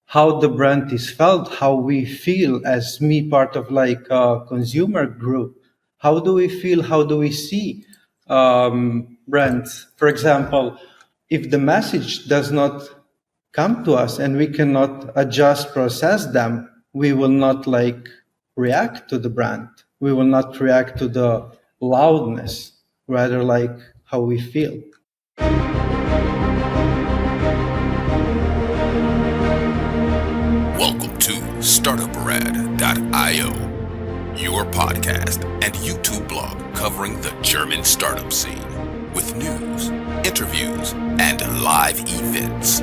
how the brand is felt, how we feel as me part of like a consumer group. How do we feel? How do we see brands? For example, if the message does not come to us and we cannot adjust, process them, we will not like react to the brand. We will not react to the loudness, rather like how we feel. Welcome to Startuprad.io, your podcast and YouTube blog covering the German startup scene with news, interviews, and live events.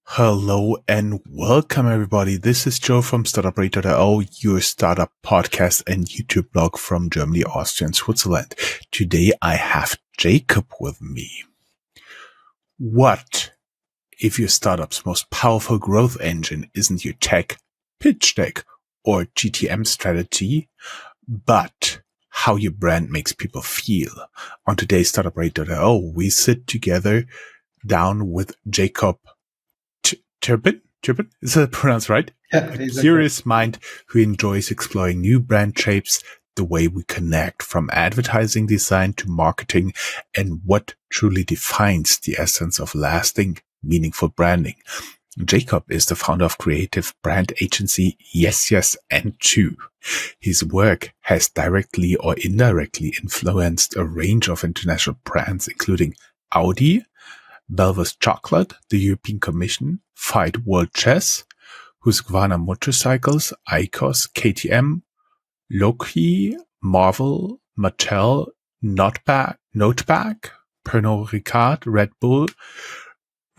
Hello and welcome everybody. This is Joe from Startuprad.io, your startup podcast and YouTube blog from Germany, Austria, and Switzerland. Today I have Jakob with me. What if your startup's most powerful growth engine isn't your tech, pitch deck, or GTM strategy, but how your brand makes people feel? On today's Startuprad.io, we sit together down with Jakob Trpin? Is that pronounced right? Yeah, A curious mind who enjoys exploring new brand shapes, the way we connect from advertising design to marketing, and what truly defines the essence of lasting, meaningful branding. Jakob is the founder of creative brand agency Yes and Two. His work has directly or indirectly influenced a range of international brands, including Audi, Belvus Chocolate, the European Commission, Fight World Chess, Husqvarna Motorcycles, ICOS, KTM, Loki, Marvel, Mattel, Noteback, Pernod Ricard, Red Bull,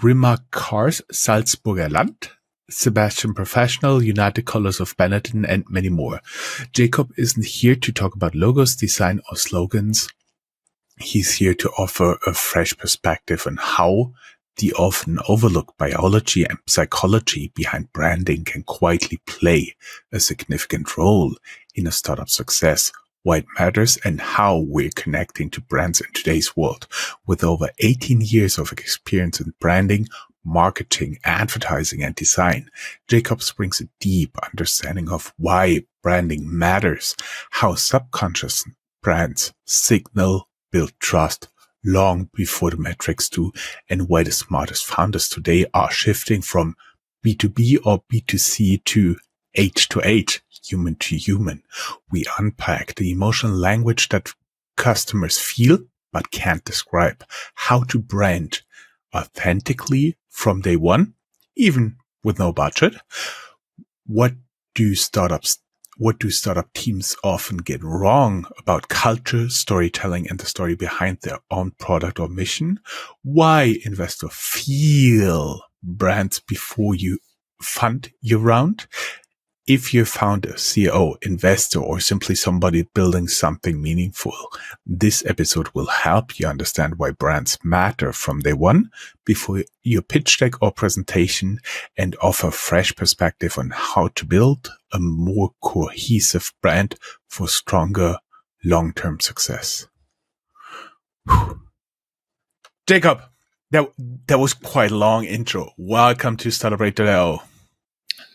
Rimac Cars, Salzburger Land, Sebastian Professional, United Colors of Benetton, and many more. Jakob isn't here to talk about logos, design, or slogans. He's here to offer a fresh perspective on how the often overlooked biology and psychology behind branding can quietly play a significant role in a startup success, why it matters, and how we're connecting to brands in today's world. With over 18 years of experience in branding, marketing, advertising, and design, Jakob brings a deep understanding of why branding matters, how subconscious brands signal, build trust long before the metrics do, and why the smartest founders today are shifting from B2B or B2C to H to H, human to human. We unpack the emotional language that customers feel but can't describe, how to brand authentically from day one, even with no budget. What do startup teams often get wrong about culture, storytelling, and the story behind their own product or mission? Why investors feel brands before you fund your round? If you're a founder, CEO, investor, or simply somebody building something meaningful, this episode will help you understand why brands matter from day one before your pitch deck or presentation, and offer fresh perspective on how to build a more cohesive brand for stronger long-term success. Whew. Jakob, that was quite a long intro. Welcome to Startuprad.io.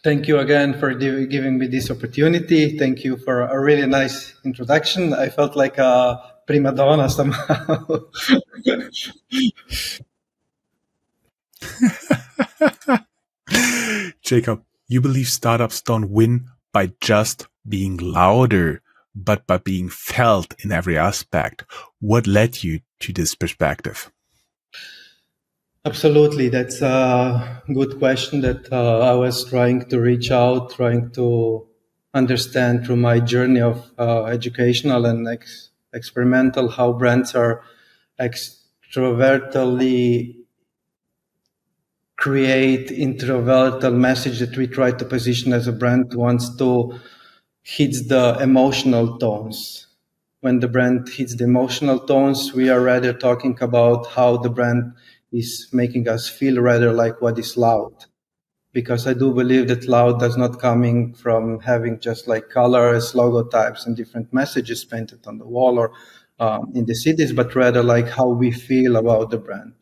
Thank you again for giving me this opportunity. Thank you for a really nice introduction. I felt like a prima donna somehow. Jakob, you believe startups don't win by just being louder, but by being felt in every aspect. What led you to this perspective? Absolutely. That's a good question that I was trying to reach out, trying to understand through my journey of educational and experimental, how brands are extrovertly create introverted message that we try to position as a brand wants to hit the emotional tones. When the brand hits the emotional tones, we are rather talking about how the brand is making us feel, rather like what is loud. Because I do believe that loud does not coming from having just like colors, logotypes, and different messages painted on the wall or in the cities, but rather like how we feel about the brand.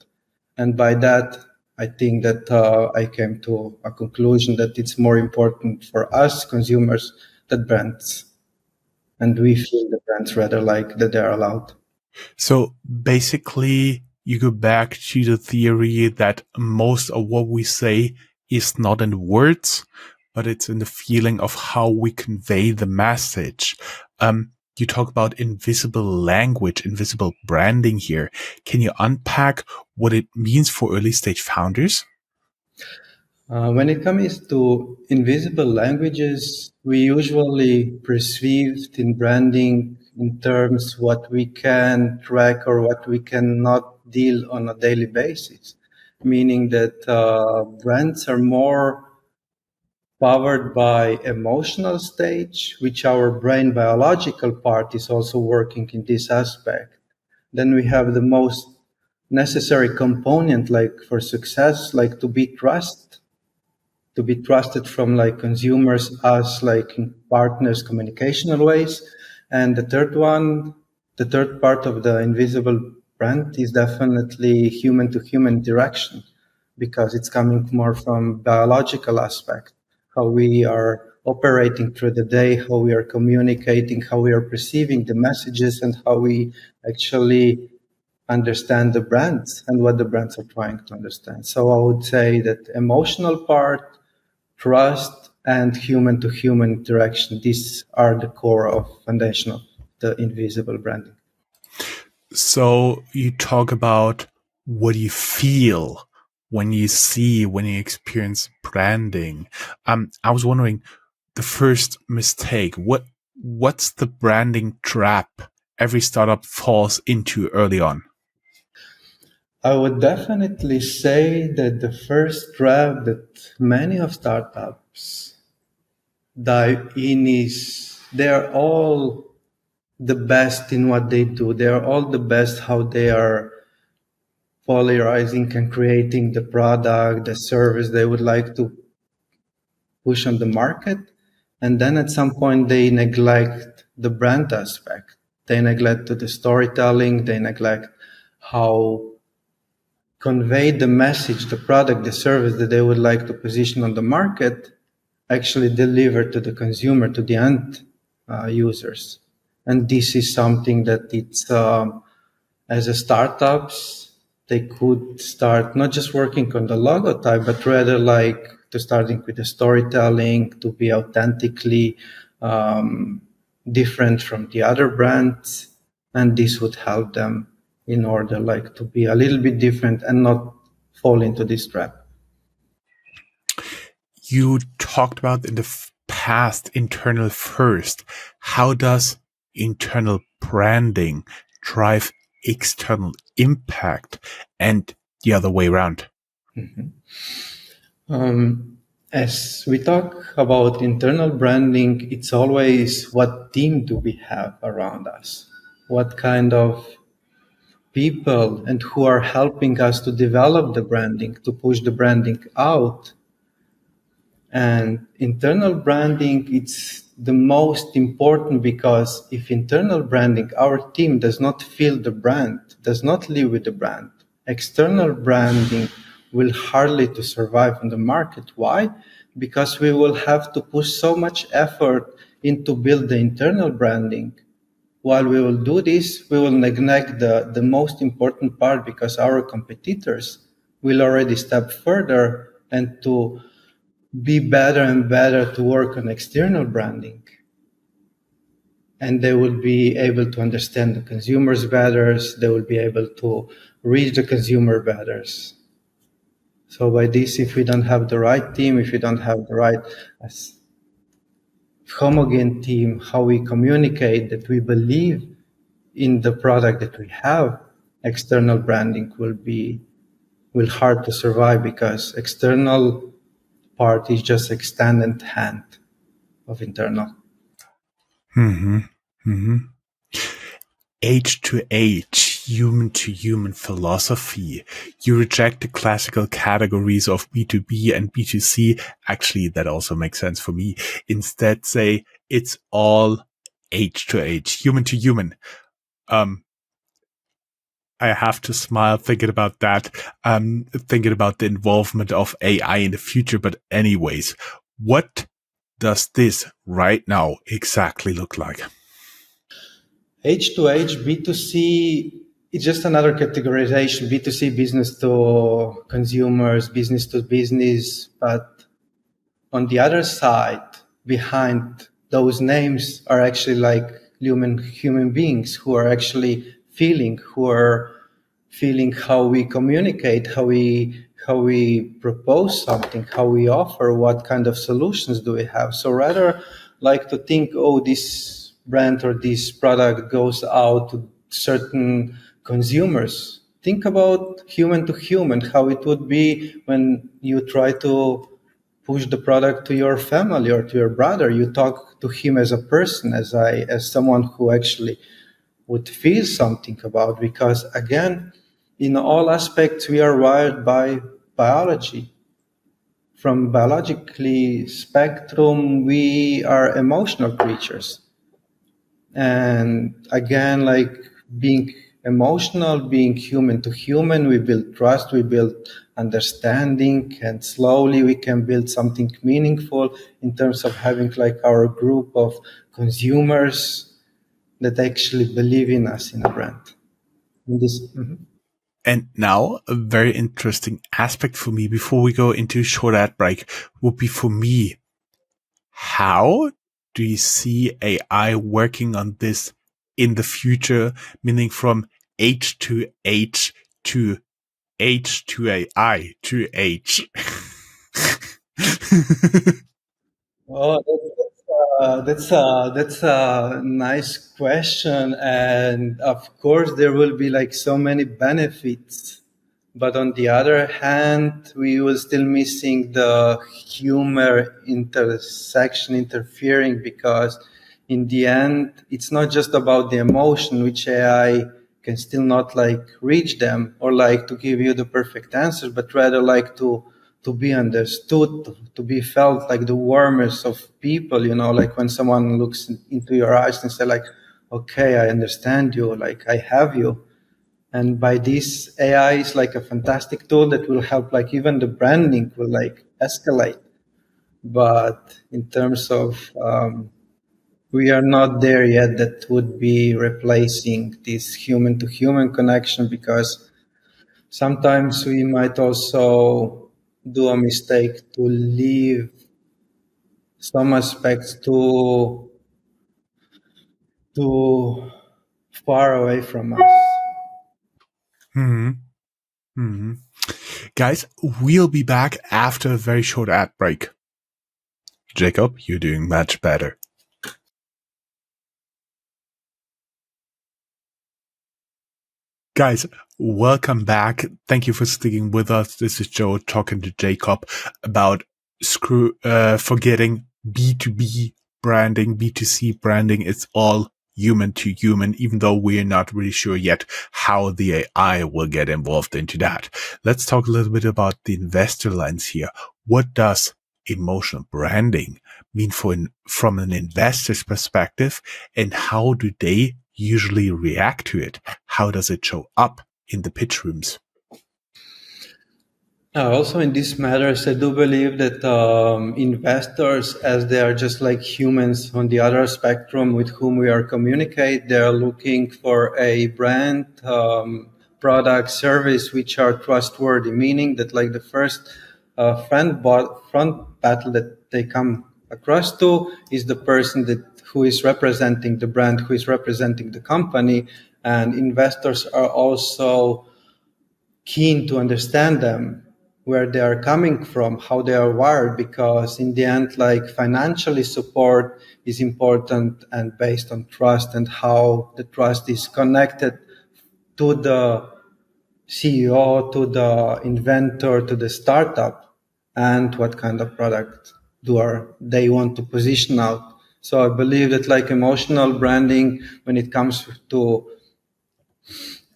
And by that, I think that I came to a conclusion that it's more important for us consumers than brands. And we feel the brands rather like that they're allowed. So basically, you go back to the theory that most of what we say is not in the words, but it's in the feeling of how we convey the message. You talk about invisible language, invisible branding here. Can you unpack what it means for early stage founders? When it comes to invisible languages, we usually perceive in branding in terms what we can track or what we cannot deal on a daily basis, meaning that brands are more powered by emotional stage, which our brain biological part is also working in this aspect. Then we have the most necessary component like for success, like to be trusted from like consumers, us like partners, communicational ways. And the third part of the invisible brand is definitely human to human interaction because it's coming more from biological aspect, how we are operating through the day, how we are communicating, how we are perceiving the messages, and how we actually understand the brands and what the brands are trying to understand. So I would say that emotional part, trust, and human to human interaction, these are the core of foundation of the invisible branding. So you talk about what you feel when you experience branding. I was wondering the first mistake. What's the branding trap every startup falls into early on? I would definitely say that the first trap that many of startups dive in is they're all the best in what they do. They're all the best how they are polarizing and creating the product, the service they would like to push on the market. And then at some point they neglect the brand aspect. They neglect the storytelling. They neglect how convey the message, the product, the service that they would like to position on the market, actually deliver to the consumer, to the end users. And this is something that it's as a startups, they could start not just working on the logo type, but rather like to starting with the storytelling, to be authentically different from the other brands. And this would help them in order like to be a little bit different and not fall into this trap. You talked about in the past internal first. How does internal branding drive external impact and the other way around? As we talk about internal branding, it's always what team do we have around us? What kind of people and who are helping us to develop the branding, to push the branding out? And internal branding, it's the most important because if internal branding, our team does not feel the brand, does not live with the brand, external branding will hardly to survive in the market. Why? Because we will have to push so much effort into build the internal branding. While we will do this, we will neglect the most important part because our competitors will already step further and to be better and better to work on external branding. And they will be able to understand the consumers better. They will be able to reach the consumer better. So by this, if we don't have the right team, if we don't have the right homogeneous team, how we communicate that we believe in the product that we have, external branding will hard to survive because external part is just extended hand of internal. Age to age, human to human philosophy. You reject the classical categories of B2B and B2C. Actually, that also makes sense for me. Instead, say it's all age to age, human to human. I have to smile thinking about that, thinking about the involvement of AI in the future. But anyways, what does this right now exactly look like? H to H, B2C, it's just another categorization. B2C, business to consumers, business to business. But on the other side, behind those names are actually like human beings who are actually feeling how we communicate, how we propose something, how we offer, what kind of solutions do we have. So rather like to think, oh, this brand or this product goes out to certain consumers. Think about human to human, how it would be when you try to push the product to your family or to your brother. You talk to him as a person, as someone who actually would feel something about, because again, in all aspects we are wired by biology. From biologically spectrum, we are emotional creatures. And again, like being emotional, being human to human, we build trust, we build understanding, and slowly we can build something meaningful in terms of having like our group of consumers that actually believe in us in a brand. In this, And now a very interesting aspect for me before we go into a short ad break would be for me, how do you see AI working on this in the future, meaning from H to H to H to AI to H? Oh, that's a nice question, and of course there will be like so many benefits, but on the other hand, we will still missing the humor intersection interfering, because in the end, it's not just about the emotion, which AI can still not like reach them or like to give you the perfect answer, but rather like to be understood, to be felt, like the warmest of people, like when someone looks into your eyes and say like, okay, I understand you, like I have you. And by this, AI is like a fantastic tool that will help, like even the branding will like escalate. But in terms of, we are not there yet that would be replacing this human to human connection, because sometimes we might also do a mistake to leave some aspects too far away from us. Hmm. Hmm. Guys, we'll be back after a very short ad break. Jacob, you're doing much better. Guys, welcome back. Thank you for sticking with us. This is Joe talking to Jacob about forgetting B2B branding, B2C branding. It's all human to human, even though we're not really sure yet how the AI will get involved into that. Let's talk a little bit about the investor lens here. What does emotional branding mean from an investor's perspective, and how do they usually react to it? How does it show up in the pitch rooms? Also, in these matters, I do believe that investors, as they are just like humans on the other spectrum with whom we are communicate, they are looking for a brand, product, service which are trustworthy. Meaning that, like the first front battle that they come across to is the person that who is representing the brand, who is representing the company, and investors are also keen to understand them, where they are coming from, how they are wired, because in the end, like financially support is important and based on trust, and how the trust is connected to the CEO, to the inventor, to the startup, and what kind of product they want to position out. So I believe that like emotional branding, when it comes to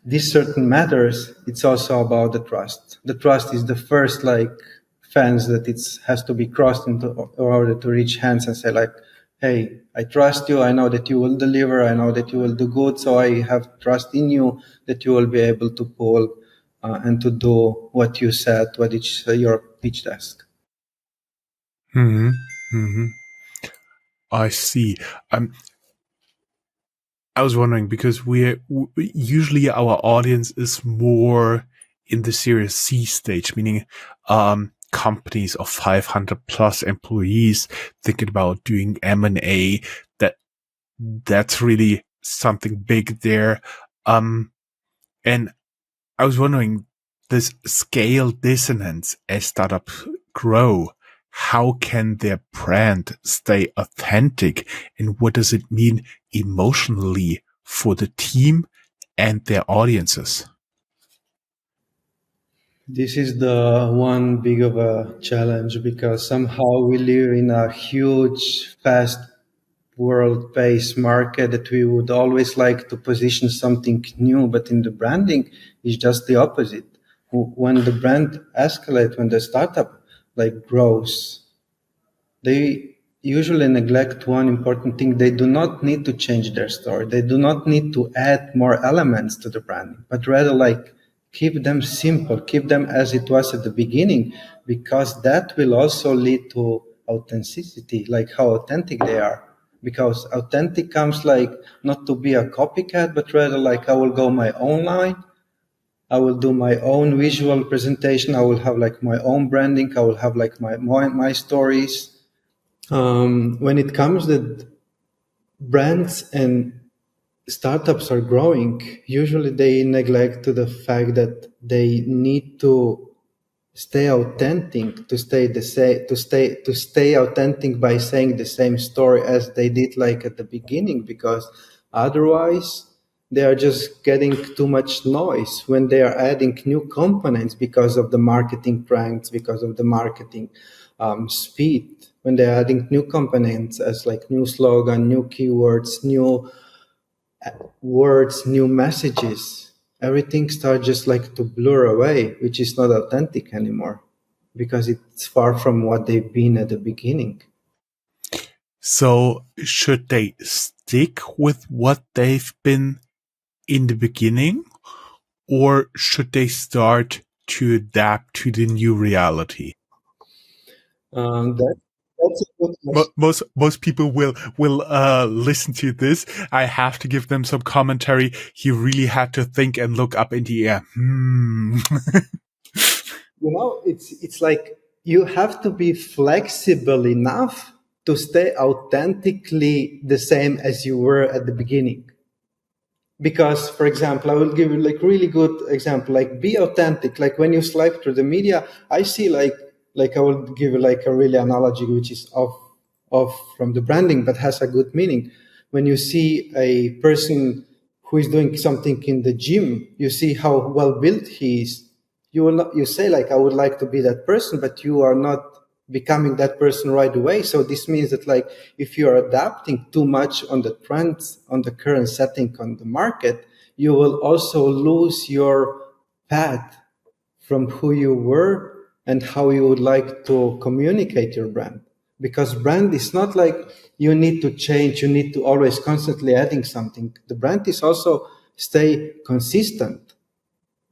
these certain matters, it's also about the trust. The trust is the first like fence that it has to be crossed in order to reach hands and say like, hey, I trust you. I know that you will deliver. I know that you will do good. So I have trust in you that you will be able to pull and to do what you said, what is your pitch desk. Hmm. Hmm. I see. I was wondering because usually our audience is more in the Series C stage, meaning companies of 500 plus employees thinking about doing M&A. That's really something big there. And I was wondering, this scale dissonance as startups grow, how can their brand stay authentic? And what does it mean emotionally for the team and their audiences? This is the one big of a challenge because somehow we live in a huge, fast world-paced market that we would always like to position something new, but in the branding, it's just the opposite. When the brand escalates, when the startup like grows, they usually neglect one important thing. They do not need to change their story. They do not need to add more elements to the branding, but rather like keep them simple, keep them as it was at the beginning, because that will also lead to authenticity, like how authentic they are. Because authentic comes like not to be a copycat, but rather like I will go my own line. I will do my own visual presentation. I will have like my own branding. I will have like my stories. When it comes that brands and startups are growing, usually they neglect to the fact that they need to stay authentic, to stay authentic by saying the same story as they did like at the beginning, because otherwise they are just getting too much noise when they are adding new components because of the marketing trends, because of the marketing speed. When they're adding new components as like new slogan, new keywords, new words, new messages, everything starts just like to blur away, which is not authentic anymore because it's far from what they've been at the beginning. So should they stick with what they've been in the beginning, or should they start to adapt to the new reality? That, that's a good question. Most people will listen to this. I have to give them some commentary. He really had to think and look up in the air. It's like you have to be flexible enough to stay authentically the same as you were at the beginning. Because, for example, I will give you like really good example, like be authentic. Like when you swipe through the media, I see like I will give you like a really analogy which is off from the branding but has a good meaning. When you see a person who is doing something in the gym, you see how well built he is. You will not, you say like I would like to be that person, but you are not becoming that person right away. So this means that like if you are adapting too much on the trends, on the current setting on the market, you will also lose your path from who you were and how you would like to communicate your brand. Because brand is not like you need to change, you need to always constantly adding something. The brand is also stay consistent,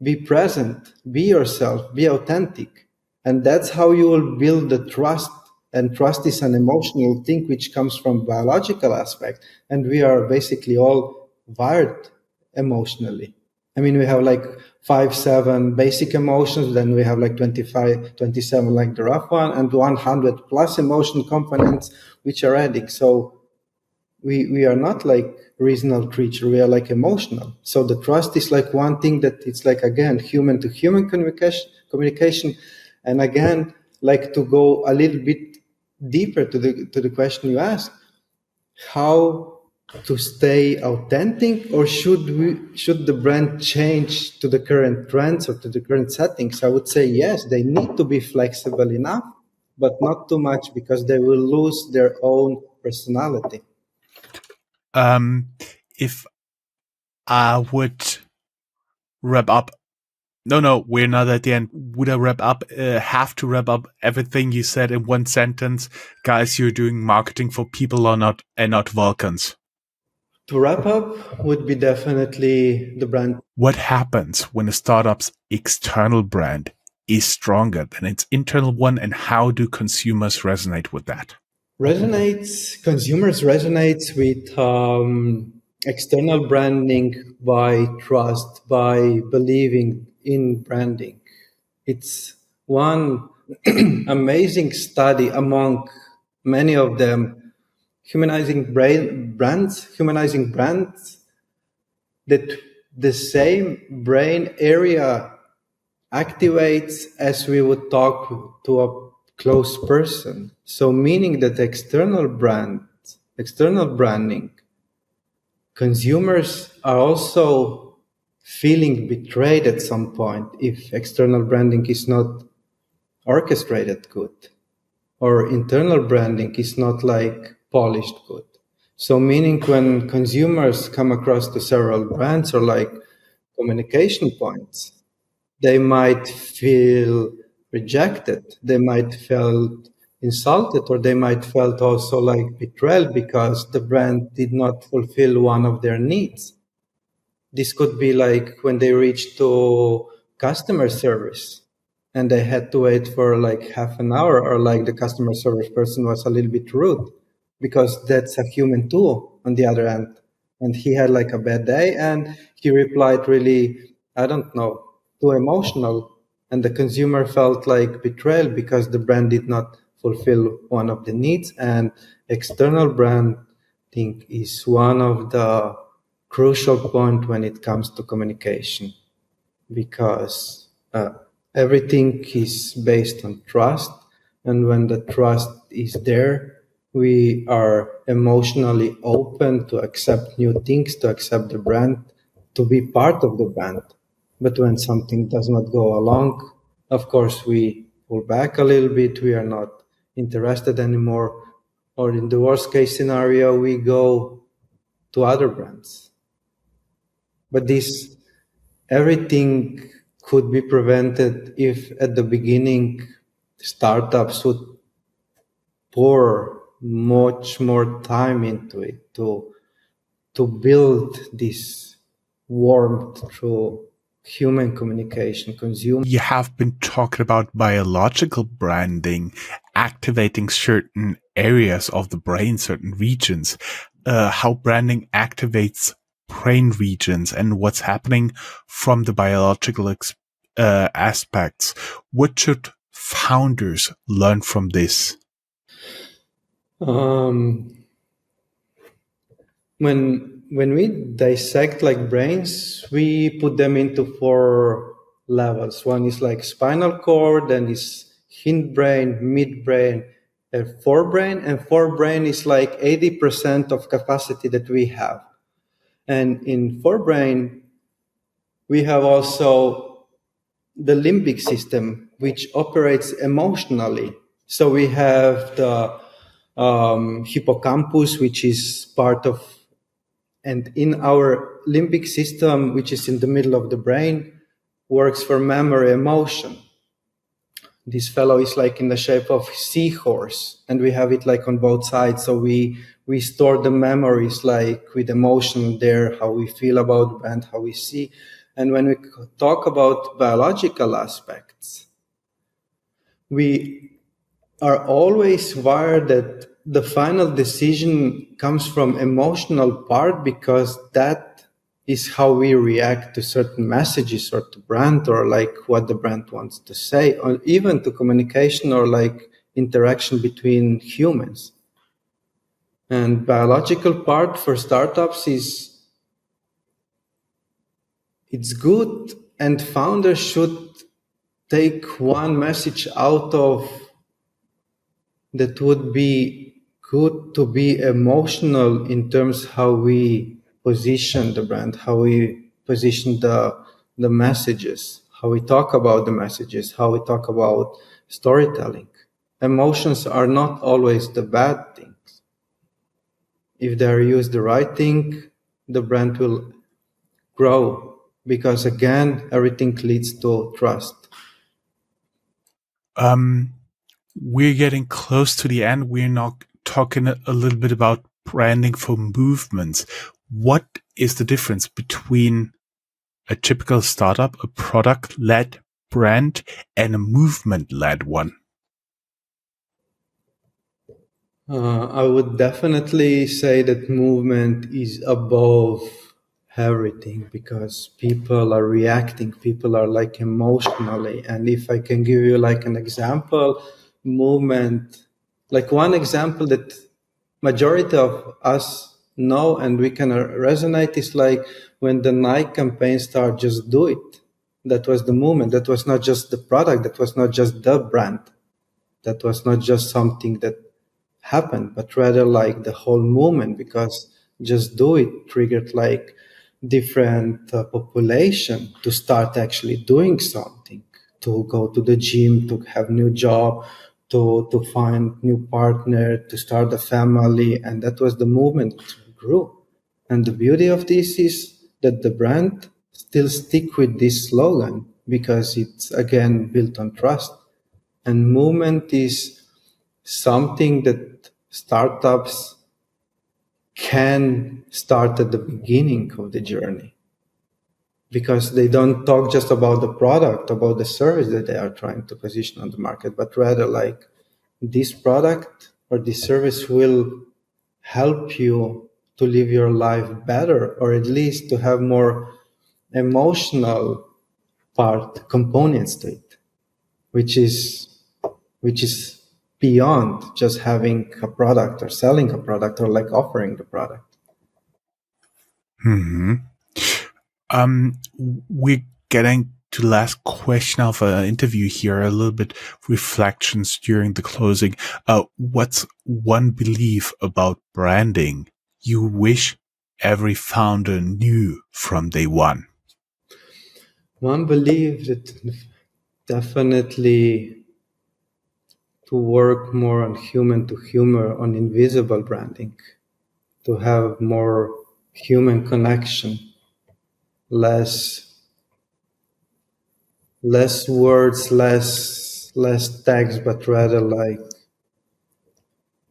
be present, be yourself, be authentic. And that's how you will build the trust. And trust is an emotional thing which comes from biological aspect. And we are basically all wired emotionally. I mean, we have like 5, 7 basic emotions, then we have like 25, 27 like the rough one, and 100 plus emotion components which are adding. So we are not like reasonable creature, we are like emotional. So the trust is like one thing that it's like again human to human communication. And again, like to go a little bit deeper to the question you asked, how to stay authentic, or should the brand change to the current trends or to the current settings? I would say yes, they need to be flexible enough, but not too much because they will lose their own personality. If I would wrap up No, we're not at the end. Would I have to wrap up everything you said in one sentence? Guys, you're doing marketing for people or not, and not Vulcans. To wrap up would be definitely the brand. What happens when a startup's external brand is stronger than its internal one, and how do consumers resonate with that? Consumers resonates with external branding by trust, by believing in branding. It's one amazing study among many of them, humanizing brands that the same brain area activates as we would talk to a close person. So meaning that external branding, consumers are also feeling betrayed at some point if external branding is not orchestrated good or internal branding is not like polished good. So meaning when consumers come across to several brands or like communication points, they might feel rejected, they might feel insulted, or they might felt also like betrayal because the brand did not fulfill one of their needs. This could be like when they reached to customer service and they had to wait for like half an hour, or like the customer service person was a little bit rude, because that's a human tool on the other end. And he had like a bad day and he replied really, I don't know, too emotional. And the consumer felt like betrayal because the brand did not fulfill one of the needs. And external branding is one of the crucial point when it comes to communication, because everything is based on trust. And when the trust is there, we are emotionally open to accept new things, to accept the brand, to be part of the brand. But when something does not go along, of course, we pull back a little bit. We are not interested anymore. Or in the worst case scenario, we go to other brands. But everything could be prevented if at the beginning startups would pour much more time into it to build this warmth through human communication, consumer. You have been talking about biological branding, activating certain areas of the brain, certain regions, how branding activates brain regions and what's happening from the biological aspects. What should founders learn from this? When we dissect like brains, we put them into 4 levels. One is like spinal cord, then is hindbrain, midbrain, and forebrain. And forebrain is like 80% of capacity that we have. And in forebrain, we have also the limbic system, which operates emotionally. So we have the hippocampus, which is part of, and in our limbic system, which is in the middle of the brain, works for memory, emotion. This fellow is like in the shape of seahorse, and we have it like on both sides. So we store the memories like with emotion there, how we feel about the brand, how we see. And when we talk about biological aspects, we are always wired that the final decision comes from emotional part, because that is how we react to certain messages or to brand, or like what the brand wants to say, or even to communication or like interaction between humans. And biological part for startups is, it's good, and founders should take one message out of that would be good, to be emotional in terms how we position the brand, how we position the messages, how we talk about the messages, how we talk about storytelling. Emotions are not always the bad things. If they are used the right thing, the brand will grow because again, everything leads to trust. We're getting close to the end. We're now talking a little bit about branding for movements. What is the difference between a typical startup, a product-led brand, and a movement-led one? I would definitely say that movement is above everything because people are reacting, people are like emotionally. And if I can give you like an example, movement, like one example that majority of us know and we can resonate is like when the Nike campaign started, just do it. That was the movement. That was not just the product. That was not just the brand. That was not just something that happened, but rather like the whole movement, because just do it triggered like different population to start actually doing something, to go to the gym, to have new job, to find new partner, to start a family. And that was the movement that grew. And the beauty of this is that the brand still stick with this slogan because it's again built on trust. And movement is something that startups can start at the beginning of the journey because they don't talk just about the product, about the service that they are trying to position on the market, but rather like this product or this service will help you to live your life better, or at least to have more emotional part components to it, which is beyond just having a product or selling a product or like offering the product. We're getting to the last question of an interview here, a little bit reflections during the closing. What's one belief about branding you wish every founder knew from day one? One belief that definitely to work more on human to humor, on invisible branding, to have more human connection, less words, less text, but rather like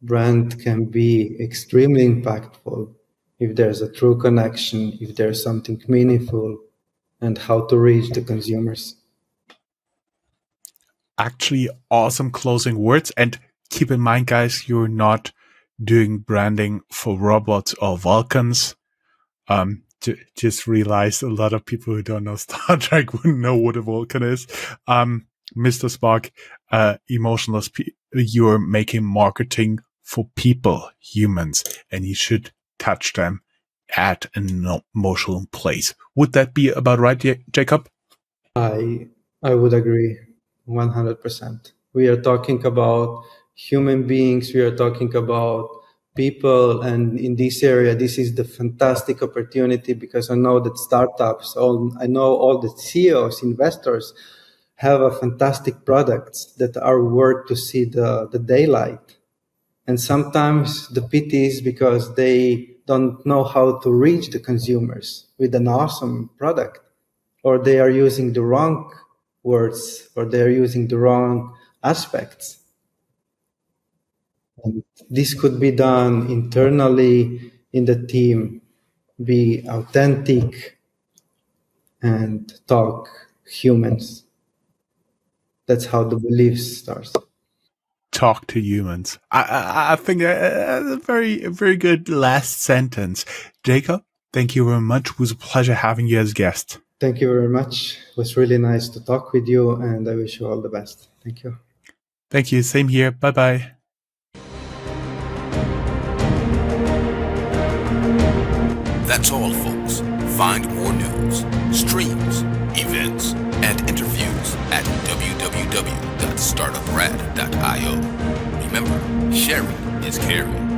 brand can be extremely impactful if there's a true connection, if there's something meaningful, and how to reach the consumers. Actually, awesome closing words. And keep in mind, guys, you're not doing branding for robots or Vulcans. Just realized a lot of people who don't know Star Trek wouldn't know what a Vulcan is. Mr. Spock, emotionless, you're making marketing for people, humans, and you should touch them at an emotional place. Would that be about right, Jakob? I would agree 100%. We are talking about human beings, we are talking about people, and in this area, this is the fantastic opportunity because I know that startups, I know all the CEOs, investors have a fantastic products that are worth to see the daylight. And sometimes the pity is because they don't know how to reach the consumers with an awesome product, or they are using the wrong words, or they are using the wrong aspects. And this could be done internally in the team, be authentic and talk humans. That's how the belief starts. Talk to humans. I think a very good last sentence. Jakob, thank you very much. It was a pleasure having you as guest. Thank you very much. It was really nice to talk with you, and I wish you all the best. Thank you. Thank you. Same here. Bye-bye. That's all, folks. Find more news, streams, events, and interviews at www.startuprad.io. Remember, sharing is caring.